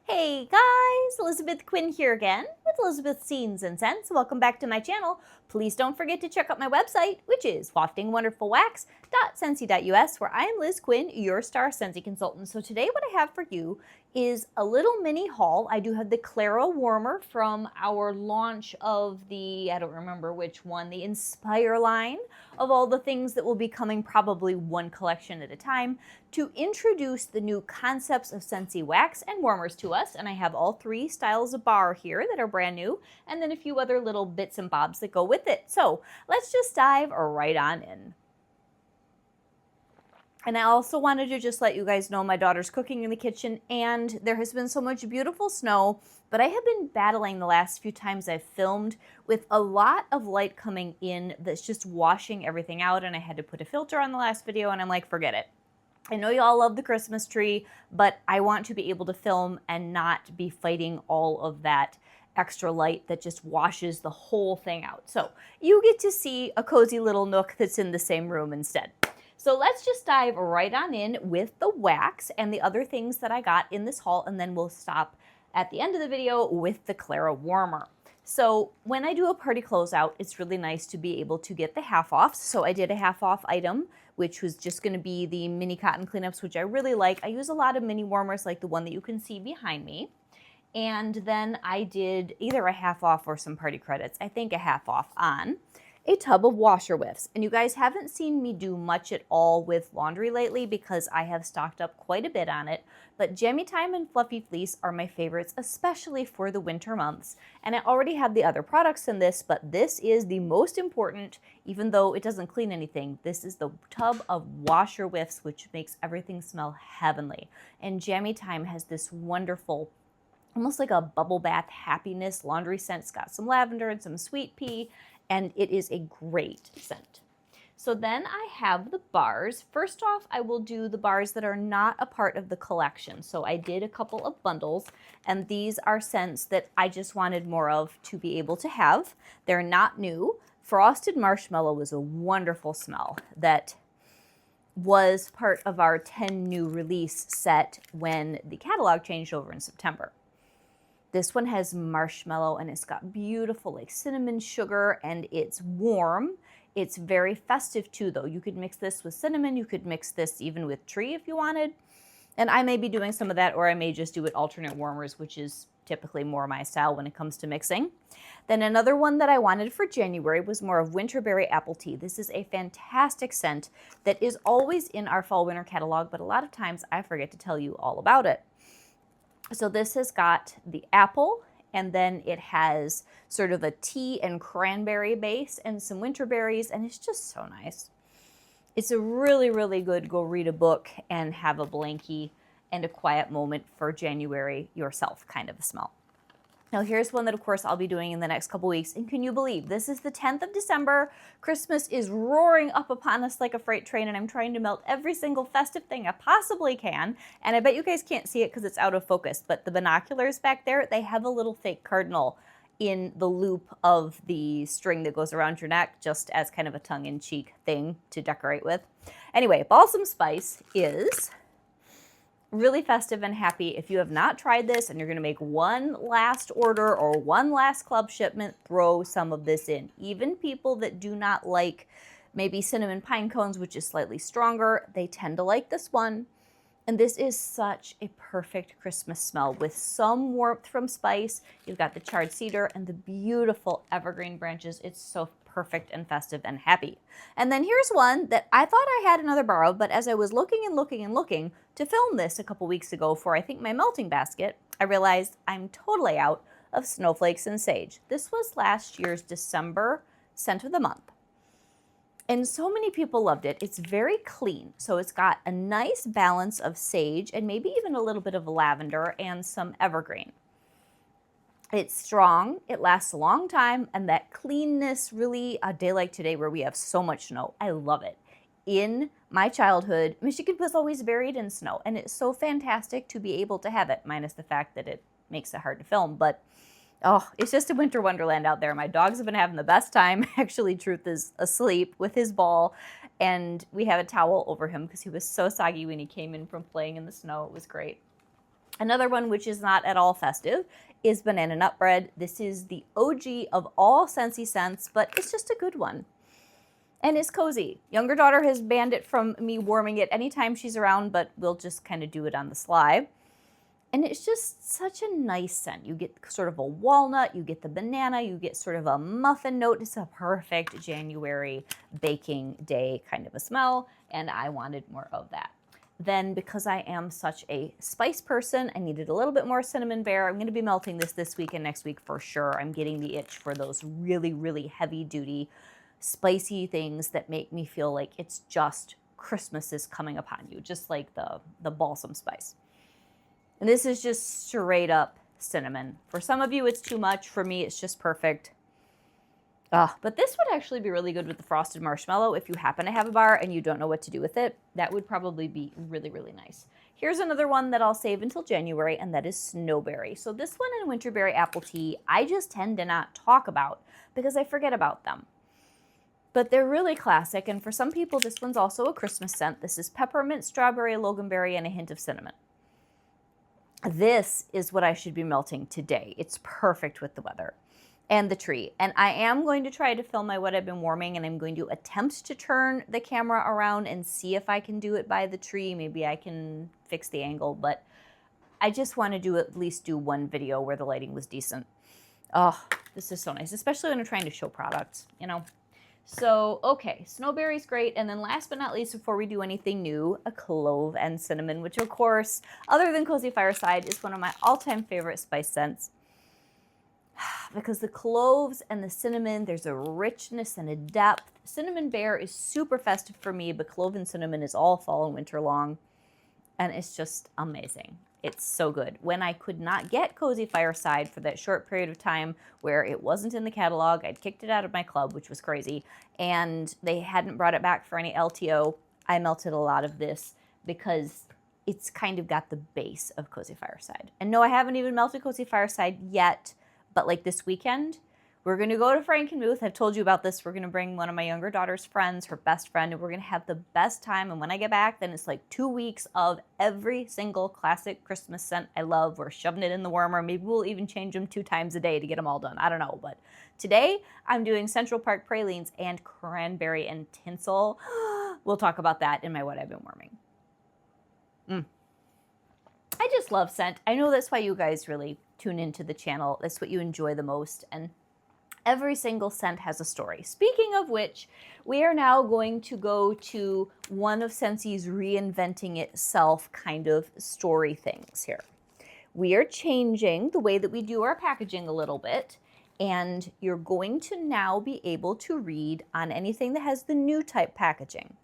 Hey guys, Elizabeth Quinn here again with Elizabeth's Scenes and Scents. Welcome back to my channel. Please don't forget to check out my website, which is waftingwonderfulwax.scentsy.us, where I am Liz Quinn, your star Scentsy consultant. So today what I have for you is a little mini haul. I do have the Clara warmer from our launch of the, I don't remember which one, the Inspire line of all the things that will be coming, probably one collection at a time, to introduce the new concepts of Scentsy wax and warmers to us. And I have all three styles of bar here that are brand new, and then a few other little bits and bobs that go with it. So let's just dive right on in. And I also wanted to just let you guys know my daughter's cooking in the kitchen, and there has been so much beautiful snow, but I have been battling the last few times I've filmed with a lot of light coming in that's just washing everything out, and I had to put a filter on the last video, and I'm like, forget it. I know you all love the Christmas tree, but I want to be able to film and not be fighting all of that extra light that just washes the whole thing out. So you get to see a cozy little nook that's in the same room instead. So let's just dive right on in with the wax and the other things that I got in this haul, and then we'll stop at the end of the video with the Clara warmer. So when I do a party closeout, it's really nice to be able to get the half off. So I did a half off item, which was just going to be the mini cotton cleanups, which I really like. I use a lot of mini warmers like the one that you can see behind me. And then I did either a half off or some party credits. I think a half off on a tub of washer whiffs. And you guys haven't seen me do much at all with laundry lately because I have stocked up quite a bit on it. But Jammy Time and Fluffy Fleece are my favorites, especially for the winter months. And I already have the other products in this, but this is the most important, even though it doesn't clean anything. This is the tub of washer whiffs, which makes everything smell heavenly. And Jammy Time has this wonderful, almost like a bubble bath happiness laundry scent. It's got some lavender and some sweet pea, and it is a great scent. So then I have the bars. First off, I will do the bars that are not a part of the collection. So I did a couple of bundles, and these are scents that I just wanted more of to be able to have. They're not new. Frosted Marshmallow was a wonderful smell that was part of our 10 new release set when the catalog changed over in September. This one has marshmallow, and it's got beautiful like cinnamon sugar, and it's warm. It's very festive too, though. You could mix this with cinnamon. You could mix this even with tree if you wanted. And I may be doing some of that, or I may just do it alternate warmers, which is typically more my style when it comes to mixing. Then another one that I wanted for January was more of Winterberry Apple Tea. This is a fantastic scent that is always in our fall winter catalog, but a lot of times I forget to tell you all about it. So this has got the apple, and then it has sort of a tea and cranberry base and some winter berries, and it's just so nice. It's a really, really good go read a book and have a blankie and a quiet moment for January yourself kind of a smell. Now here's one that of course I'll be doing in the next couple weeks, and can you believe this is the 10th of December. Christmas is roaring up upon us like a freight train, and I'm trying to melt every single festive thing I possibly can. And I bet you guys can't see it because it's out of focus, but the binoculars back there, they have a little fake cardinal in the loop of the string that goes around your neck, just as kind of a tongue-in-cheek thing to decorate with. Anyway, Balsam Spice is really festive and happy. If you have not tried this and you're going to make one last order or one last club shipment, throw some of this in. Even people that do not like maybe cinnamon pine cones, which is slightly stronger, they tend to like this one. And this is such a perfect Christmas smell with some warmth from spice. You've got the charred cedar and the beautiful evergreen branches. It's so perfect and festive and happy. And then here's one that I thought I had another bar of, but as I was looking and looking and looking to film this a couple weeks ago for I think my melting basket, I realized I'm totally out of snowflakes and sage. This was last year's December scent of the month. And so many people loved it. It's very clean. So it's got a nice balance of sage and maybe even a little bit of lavender and some evergreen. It's strong, it lasts a long time, and that cleanness, really, a day like today where we have so much snow, I love it. In my childhood, Michigan was always buried in snow, and it's so fantastic to be able to have it, minus the fact that it makes it hard to film, but oh, it's just a winter wonderland out there. My dogs have been having the best time. Actually, Truth is asleep with his ball, and we have a towel over him because he was so soggy when he came in from playing in the snow. It was great. Another one which is not at all festive is banana nut bread. This is the OG of all Scentsy scents, but it's just a good one. And it's cozy. Younger daughter has banned it from me warming it anytime she's around, but we'll just kind of do it on the sly. And it's just such a nice scent. You get sort of a walnut, you get the banana, you get sort of a muffin note. It's a perfect January baking day kind of a smell, and I wanted more of that. Then, because I am such a spice person, I needed a little bit more cinnamon bear. I'm going to be melting this week and next week for sure. I'm getting the itch for those really, really heavy duty, spicy things that make me feel like it's just Christmas is coming upon you, just like the balsam spice. And this is just straight up cinnamon. For some of you, it's too much. For me, it's just perfect. But this would actually be really good with the frosted marshmallow. If you happen to have a bar and you don't know what to do with it, that would probably be really, really nice. Here's another one that I'll save until January, and that is snowberry. So this one and winterberry apple tea, I just tend to not talk about because I forget about them. But they're really classic, and for some people, this one's also a Christmas scent. This is peppermint, strawberry, loganberry, and a hint of cinnamon. This is what I should be melting today. It's perfect with the weather and the tree. And I am going to try to film my what I've been warming, and I'm going to attempt to turn the camera around and see if I can do it by the tree. Maybe I can fix the angle, but I just want to at least do one video where the lighting was decent. Oh, this is so nice, especially when I'm trying to show products, you know. So, okay, snowberry's great. And then last but not least, before we do anything new, a clove and cinnamon, which of course, other than Cozy Fireside, is one of my all-time favorite spice scents. Because the cloves and the cinnamon, there's a richness and a depth. Cinnamon bear is super festive for me, but clove and cinnamon is all fall and winter long. And it's just amazing. It's so good. When I could not get Cozy Fireside for that short period of time where it wasn't in the catalog, I'd kicked it out of my club, which was crazy, and they hadn't brought it back for any LTO, I melted a lot of this because it's kind of got the base of Cozy Fireside. And no, I haven't even melted Cozy Fireside yet, but like this weekend, we're going to go to Frankenmuth. I've told you about this. We're going to bring one of my younger daughter's friends, her best friend, and we're going to have the best time. And when I get back, then it's like 2 weeks of every single classic Christmas scent I love. We're shoving it in the warmer. Maybe we'll even change them 2 times a day to get them all done. I don't know. But today, I'm doing Central Park pralines and cranberry and tinsel. We'll talk about that in my what I've been warming. I just love scent. I know that's why you guys really tune into the channel. That's what you enjoy the most. And every single scent has a story. Speaking of which, we are now going to go to one of Scentsy's reinventing itself kind of story things here. We are changing the way that we do our packaging a little bit, and you're going to now be able to read on anything that has the new type packaging,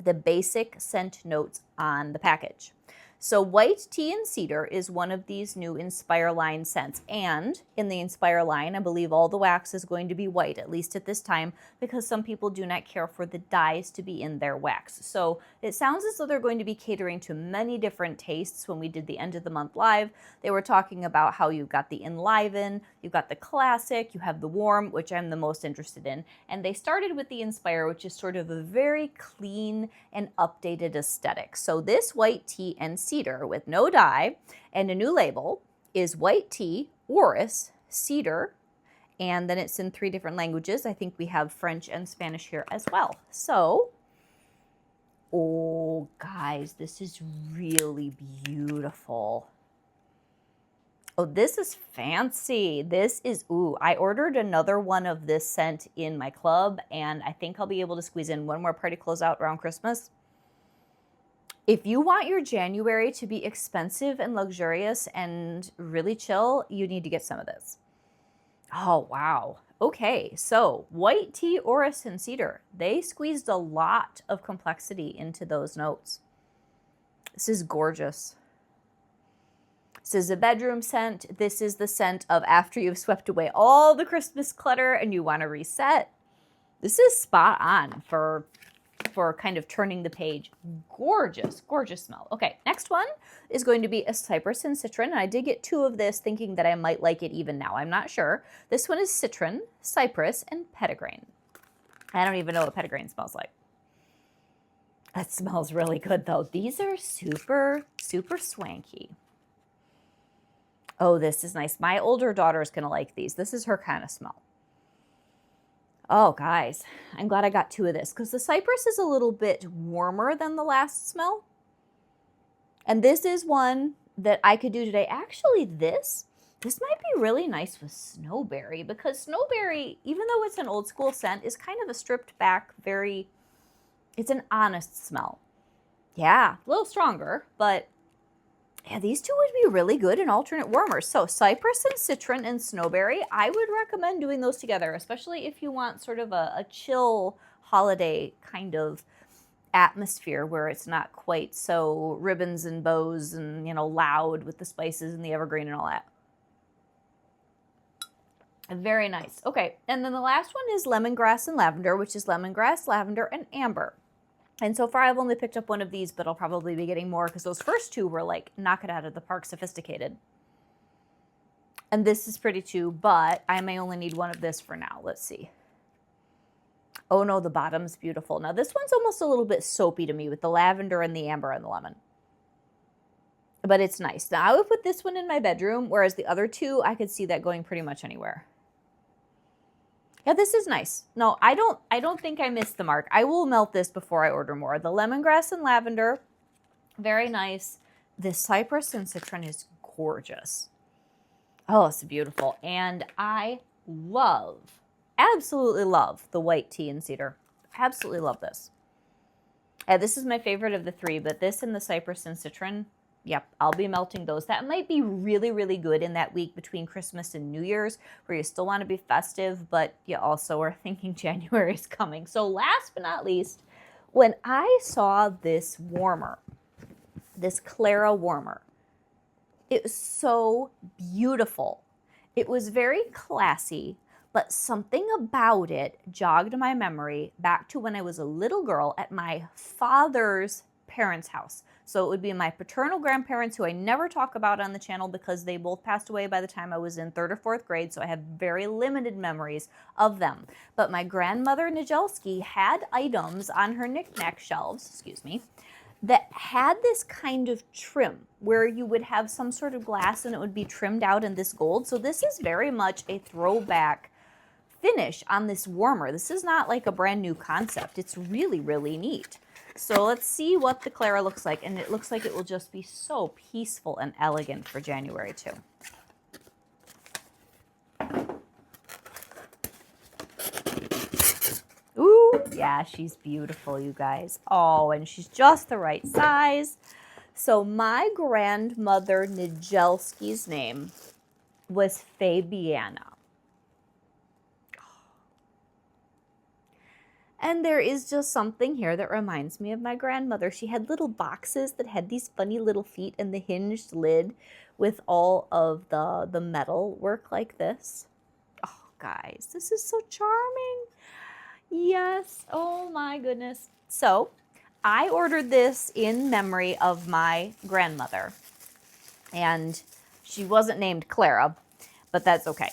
the basic scent notes on the package. So white tea and cedar is one of these new Inspire line scents. And in the Inspire line, I believe all the wax is going to be white, at least at this time, because some people do not care for the dyes to be in their wax. So it sounds as though they're going to be catering to many different tastes. When we did the end of the month live, they were talking about how you've got the Enliven, you've got the Classic, you have the Warm, which I'm the most interested in. And they started with the Inspire, which is sort of a very clean and updated aesthetic. So this white tea and cedar with no dye and a new label is white tea, orris, cedar, and then it's in 3 different languages. I think we have French and Spanish here as well. So, oh guys, this is really beautiful. Oh, this is fancy. This is, ooh, I ordered another one of this scent in my club, and I think I'll be able to squeeze in one more party closeout around Christmas. If you want your January to be expensive and luxurious and really chill, you need to get some of this. Oh, wow. Okay, so white tea, orris, and cedar. They squeezed a lot of complexity into those notes. This is gorgeous. This is a bedroom scent. This is the scent of after you've swept away all the Christmas clutter and you want to reset. This is spot on for kind of turning the page. Gorgeous, gorgeous smell. Okay, next one is going to be a cypress and citron. And I did get 2 of this thinking that I might like it even now. I'm not sure. This one is citron, cypress, and petitgrain. I don't even know what petitgrain smells like. That smells really good though. These are super, super swanky. Oh, this is nice. My older daughter is going to like these. This is her kind of smell. Oh, guys, I'm glad I got 2 of this because the cypress is a little bit warmer than the last smell. And this is one that I could do today. Actually, this might be really nice with snowberry because snowberry, even though it's an old school scent, is kind of a stripped back, it's an honest smell. Yeah, a little stronger, but yeah, these 2 would be really good in alternate warmers. So cypress and citron and snowberry, I would recommend doing those together, especially if you want sort of a chill holiday kind of atmosphere where it's not quite so ribbons and bows and, loud with the spices and the evergreen and all that. Very nice. Okay, and then the last one is lemongrass and lavender, which is lemongrass, lavender, and amber. And so far I've only picked up 1 of these, but I'll probably be getting more because those first 2 were like knock it out of the park sophisticated. And this is pretty too, but I may only need 1 of this for now. Let's see. Oh no, the bottom's beautiful. Now this one's almost a little bit soapy to me with the lavender and the amber and the lemon. But it's nice. Now I would put this one in my bedroom, whereas the other 2, I could see that going pretty much anywhere. Yeah, this is nice. No, I don't think I missed the mark. I will melt this before I order more. The lemongrass and lavender, very nice. The cypress and citron is gorgeous. Oh, it's beautiful. And I absolutely love the white tea and cedar. Absolutely love this. This is my favorite of the 3, but this and the cypress and citron, yep, I'll be melting those. That might be really, really good in that week between Christmas and New Year's where you still want to be festive, but you also are thinking January is coming. So last but not least, when I saw this warmer, this Clara warmer, it was so beautiful. It was very classy, but something about it jogged my memory back to when I was a little girl at my father's parents' house. So it would be my paternal grandparents, who I never talk about on the channel because they both passed away by the time I was in 3rd or 4th grade, so I have very limited memories of them. But my grandmother Nijelski had items on her knickknack shelves, that had this kind of trim where you would have some sort of glass and it would be trimmed out in this gold. So this is very much a throwback finish on this warmer. This is not like a brand new concept. It's really, really neat. So let's see what the Clara looks like. And it looks like it will just be so peaceful and elegant for January too. Ooh, yeah, she's beautiful, you guys. Oh, and she's just the right size. So my grandmother Nijelski's name was Fabiana. And there is just something here that reminds me of my grandmother. She had little boxes that had these funny little feet and the hinged lid with all of the metal work like this. Oh, guys, this is so charming. Yes, oh my goodness. So I ordered this in memory of my grandmother. And she wasn't named Clara, but that's okay.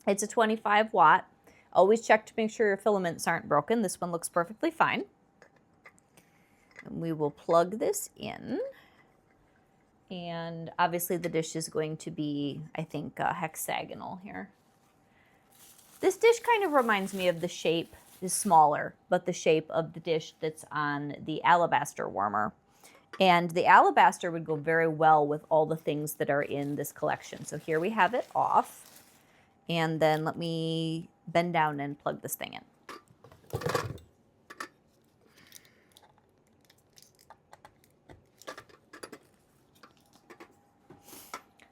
It's a 25 watt. Always check to make sure your filaments aren't broken. This one looks perfectly fine. And we will plug this in. And obviously the dish is going to be, I think, hexagonal here. This dish kind of reminds me of the shape, is smaller, but the shape of the dish that's on the alabaster warmer. And the alabaster would go very well with all the things that are in this collection. So here we have it off. And then let me bend down and plug this thing in.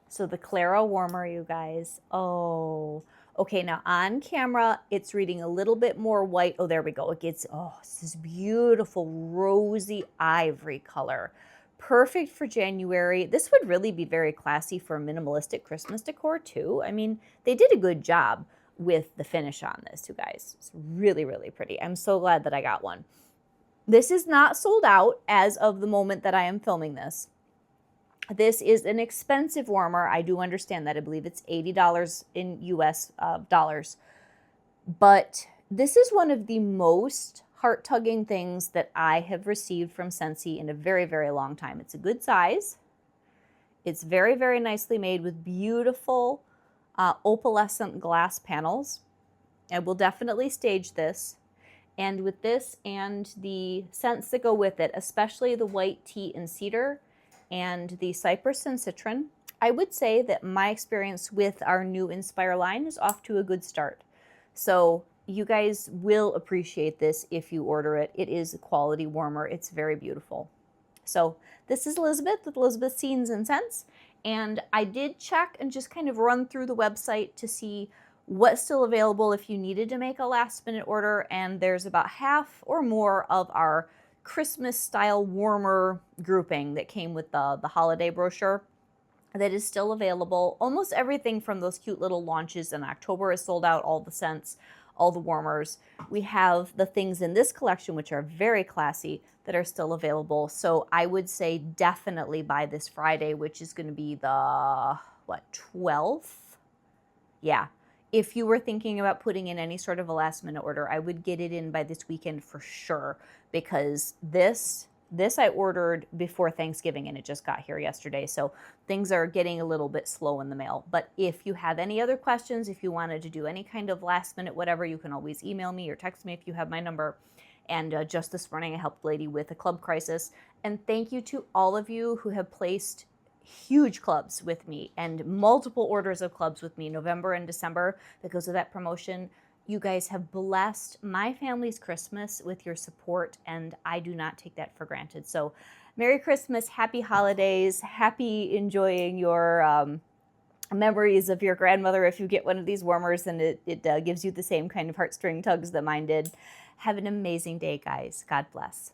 So the Clara warmer, you guys. Oh, okay. Now on camera, it's reading a little bit more white. Oh, there we go. It gets, oh, it's this beautiful rosy ivory color. Perfect for January. This would really be very classy for minimalistic Christmas decor too. I mean, they did a good job with the finish on this, you guys. It's really, really pretty. I'm so glad that I got one. This is not sold out as of the moment that I am filming this. This is an expensive warmer. I do understand that. I believe it's $80 in US dollars. But this is one of the most heart-tugging things that I have received from Scentsy in a very, very long time. It's a good size. It's very, very nicely made with beautiful opalescent glass panels. I will definitely stage this. And with this and the scents that go with it, especially the white tea and cedar and the cypress and citron, I would say that my experience with our new Inspire line is off to a good start. So you guys will appreciate this if you order it. It is a quality warmer. It's very beautiful. So this is Elizabeth with Elizabeth's Scenes and Scents. And I did check and just kind of run through the website to see what's still available if you needed to make a last minute order. And there's about half or more of our Christmas style warmer grouping that came with the holiday brochure that is still available. Almost everything from those cute little launches in October is sold out, all the scents, all the warmers. We have the things in this collection, which are very classy, that are still available. So I would say definitely by this Friday, which is going to be the, 12th? Yeah. If you were thinking about putting in any sort of a last minute order, I would get it in by this weekend for sure, because this I ordered before Thanksgiving and it just got here yesterday. So things are getting a little bit slow in the mail. But if you have any other questions, if you wanted to do any kind of last minute whatever, you can always email me or text me if you have my number. And just this morning I helped a lady with a club crisis. And thank you to all of you who have placed huge clubs with me and multiple orders of clubs with me November and December because of that promotion. You guys have blessed my family's Christmas with your support, and I do not take that for granted. So Merry Christmas, Happy Holidays, happy enjoying your memories of your grandmother if you get one of these warmers, and it gives you the same kind of heartstring tugs that mine did. Have an amazing day, guys. God bless.